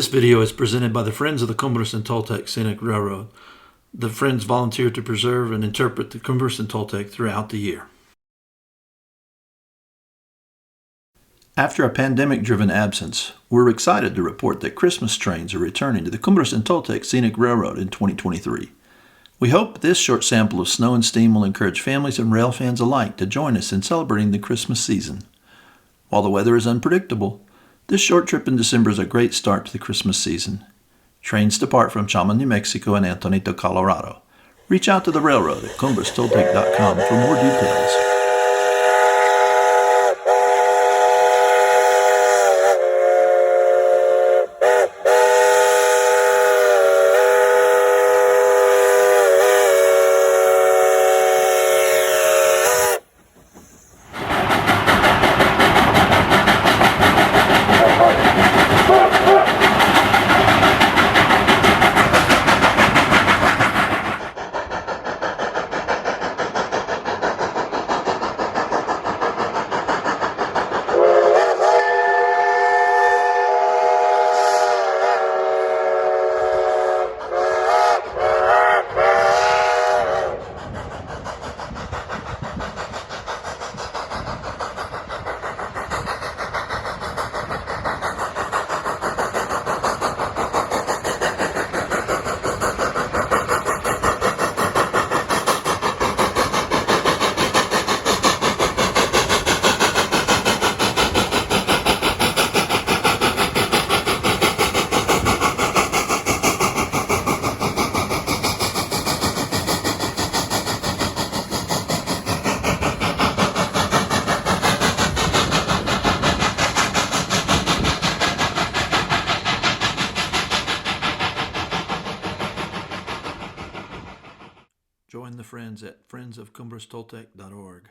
This video is presented by the Friends of the Cumbres Toltec Scenic Railroad. The Friends volunteer to preserve and interpret the Cumbres Toltec throughout the year. After a pandemic-driven absence, we're excited to report that Christmas trains are returning to the Cumbres Toltec Scenic Railroad in 2023. We hope this short sample of snow and steam will encourage families and rail fans alike to join us in celebrating the Christmas season. While the weather is unpredictable, this short trip in December is a great start to the Christmas season. Trains depart from Chama, New Mexico and Antonito, Colorado. Reach out to the railroad at cumbrestoltec.com for more details. Join the Friends at friendsofcumbrestoltec.org.